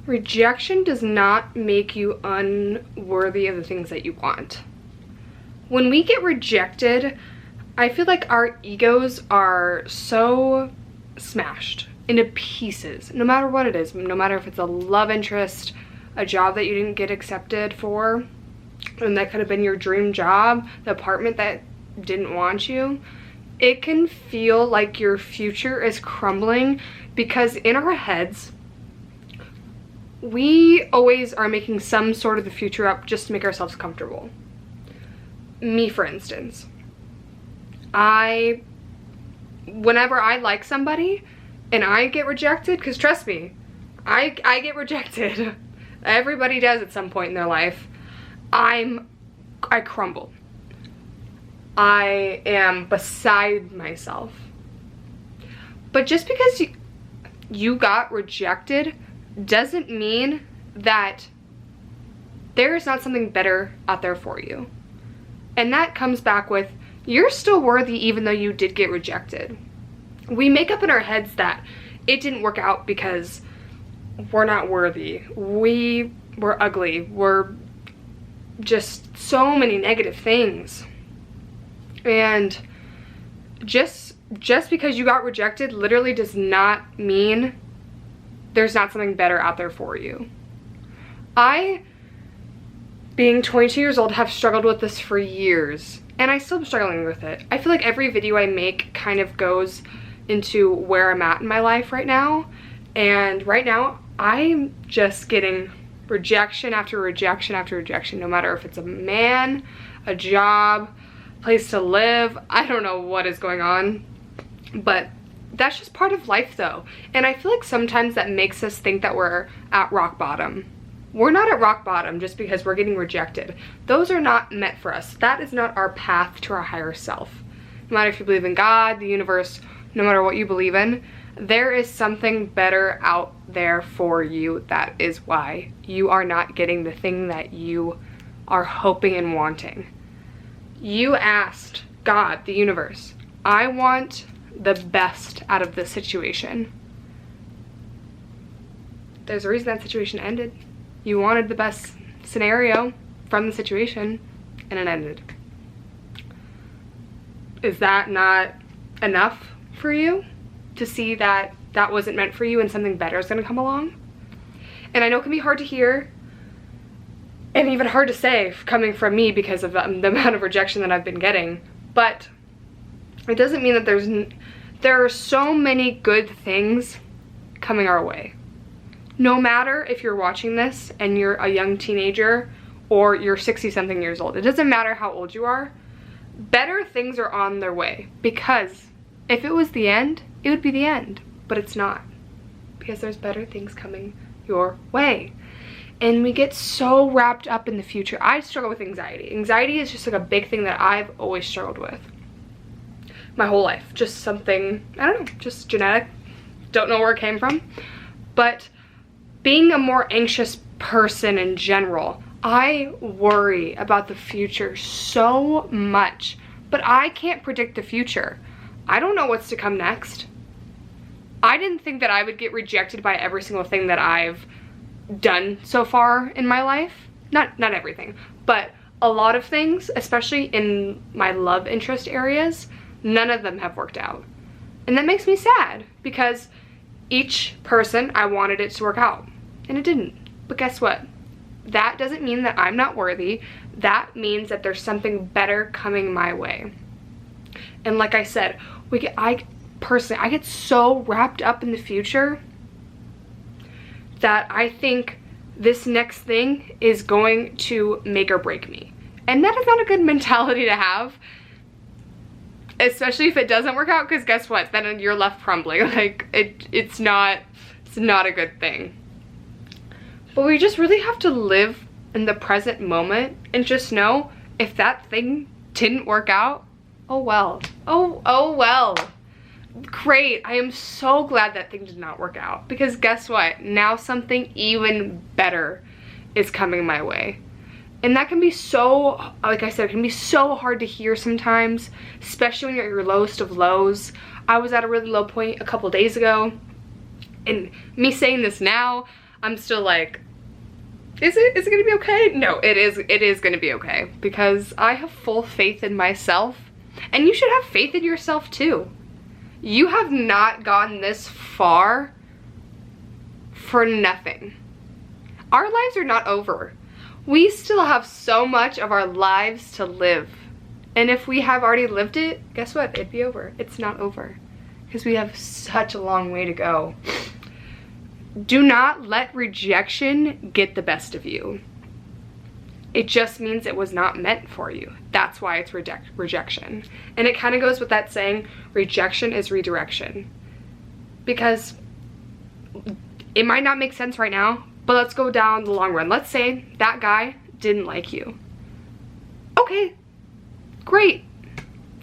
Rejection does not make you unworthy of the things that you want. When we get rejected, I feel like our egos are so smashed into pieces, no matter what it is, no matter if it's a love interest, a job that you didn't get accepted for, and that could have been your dream job, the apartment that didn't want you. It can feel like your future is crumbling because in our heads, we always are making some sort of the future up just to make ourselves comfortable. Me, for instance, whenever I like somebody and I get rejected, because trust me, I get rejected. Everybody does at some point in their life. I crumble. I am beside myself. But just because you got rejected doesn't mean that there is not something better out there for you. And that comes back with, you're still worthy even though you did get rejected. We make up in our heads that it didn't work out because we're not worthy. We're ugly. We're just so many negative things. And just because you got rejected literally does not mean there's not something better out there for you. I, being 22 years old, have struggled with this for years, and I still am struggling with it. I feel like every video I make kind of goes into where I'm at in my life right now, and right now I'm just getting rejection after rejection after rejection, no matter if it's a man, a job, place to live. I don't know what is going on, but that's just part of life though. And I feel like sometimes that makes us think that we're at rock bottom. We're not at rock bottom just because we're getting rejected. Those are not meant for us. That is not our path to our higher self. No matter if you believe in God, the universe, no matter what you believe in, there is something better out there for you. That is why you are not getting the thing that you are hoping and wanting. You asked God, the universe, I want the best out of this situation. There's a reason that situation ended. You wanted the best scenario from the situation, and it ended. Is that not enough for you to see that that wasn't meant for you and something better is going to come along? And I know it can be hard to hear and even hard to say coming from me because of the amount of rejection that I've been getting, but it doesn't mean that there are so many good things coming our way. No matter if you're watching this and you're a young teenager or you're 60-something years old, it doesn't matter how old you are, better things are on their way, because if it was the end, it would be the end, but it's not, because there's better things coming your way. And we get so wrapped up in the future. I struggle with anxiety. Anxiety is just like a big thing that I've always struggled with my whole life. Just something, I don't know, just genetic. Don't know where it came from. But being a more anxious person in general, I worry about the future so much, but I can't predict the future. I don't know what's to come next. I didn't think that I would get rejected by every single thing that I've done so far in my life. Not everything, but a lot of things, especially in my love interest areas, none of them have worked out. And that makes me sad, because each person, I wanted it to work out, and it didn't. But guess what? That doesn't mean that I'm not worthy. That means that there's something better coming my way. And like I said, I get so wrapped up in the future that I think this next thing is going to make or break me. And that is not a good mentality to have, especially if it doesn't work out, because guess what? Then you're left crumbling. Like, it's not a good thing. But we just really have to live in the present moment and just know, if that thing didn't work out, oh well. Oh well. Great. I am so glad that thing did not work out, because guess what? Now something even better is coming my way. And that can be so, like I said, it can be so hard to hear sometimes, especially when you're at your lowest of lows. I was at a really low point a couple days ago, and me saying this now, I'm still like, is it gonna be okay? No, it is gonna be okay, because I have full faith in myself, and you should have faith in yourself too. You have not gotten this far for nothing. Our lives are not over. We still have so much of our lives to live. And if we have already lived it, guess what? It'd be over. It's not over, because we have such a long way to go. Do not let rejection get the best of you. It just means it was not meant for you. That's why it's rejection. And it kind of goes with that saying, rejection is redirection. Because it might not make sense right now, but let's go down the long run. Let's say that guy didn't like you. Okay, great.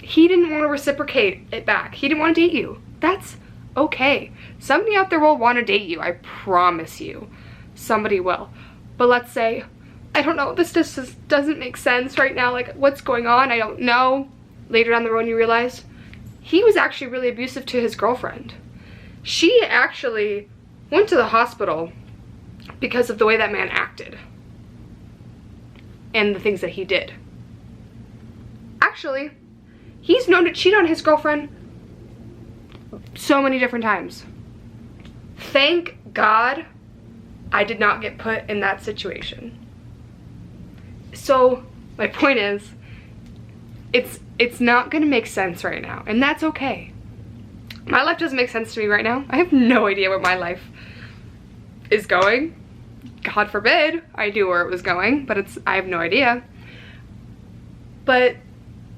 He didn't want to reciprocate it back. He didn't want to date you. That's okay. Somebody out there will want to date you. I promise you. Somebody will. But let's say, I don't know, this just doesn't make sense right now. Like, what's going on? I don't know. Later down the road, you realize he was actually really abusive to his girlfriend. She actually went to the hospital because of the way that man acted and the things that he did. Actually, he's known to cheat on his girlfriend so many different times. Thank God I did not get put in that situation. So my point is, it's not gonna make sense right now, and that's okay. My life doesn't make sense to me right now. I have no idea where my life is going. God forbid I knew where it was going, but I have no idea. But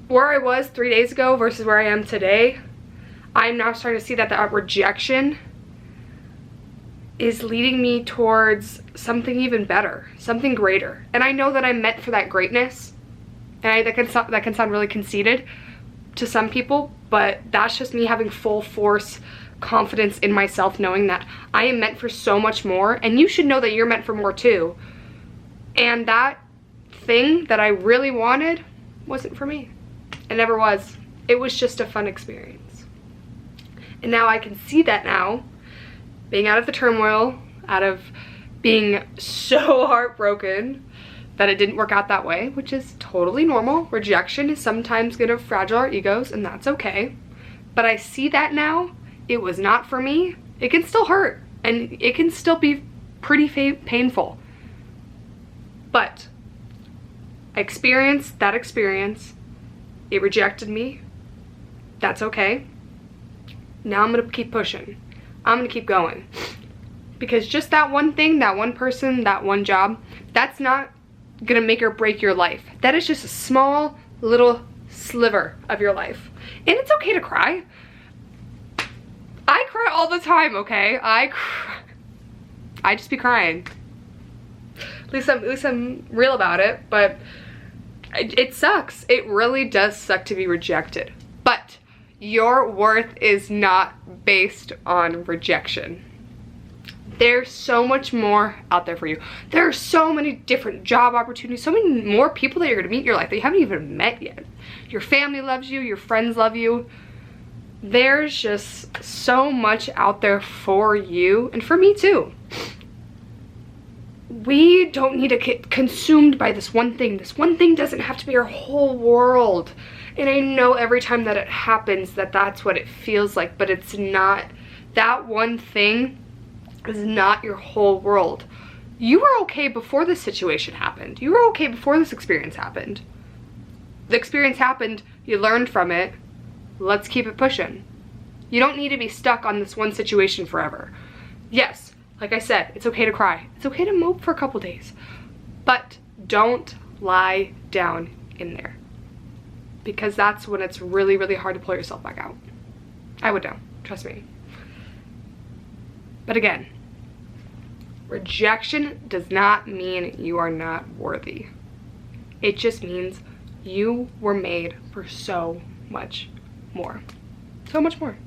where I was 3 days ago versus where I am today, I'm now starting to see that that rejection is leading me towards something even better, something greater. And I know that I'm meant for that greatness. And that can sound really conceited to some people, but that's just me having full force confidence in myself, knowing that I am meant for so much more, and you should know that you're meant for more too. And that thing that I really wanted wasn't for me. It never was. It was just a fun experience. And now I can see that now, being out of the turmoil, out of being so heartbroken that it didn't work out that way, which is totally normal. Rejection is sometimes gonna fragile our egos, and that's okay. But I see that now, it was not for me. It can still hurt, and it can still be pretty painful. But I experienced that experience. It rejected me. That's okay. Now I'm gonna keep pushing. I'm gonna keep going. Because just that one thing, that one person, that one job, that's not gonna make or break your life. That is just a small little sliver of your life. And it's okay to cry. I cry all the time, okay? I just be crying. At least I'm real about it, but it sucks. It really does suck to be rejected. But your worth is not based on rejection. There's so much more out there for you. There are so many different job opportunities, so many more people that you're gonna meet in your life that you haven't even met yet. Your family loves you, your friends love you. There's just so much out there for you, and for me too. We don't need to get consumed by this one thing. This one thing doesn't have to be our whole world. And I know every time that it happens that that's what it feels like, but it's not. That one thing is not your whole world. You were okay before this situation happened. You were okay before this experience happened. The experience happened, you learned from it. Let's keep it pushing. You don't need to be stuck on this one situation forever. Yes, like I said, it's okay to cry. It's okay to mope for a couple days. But don't lie down in there. Because that's when it's really, really hard to pull yourself back out. I would know, trust me. But again, rejection does not mean you are not worthy. It just means you were made for so much more. So much more.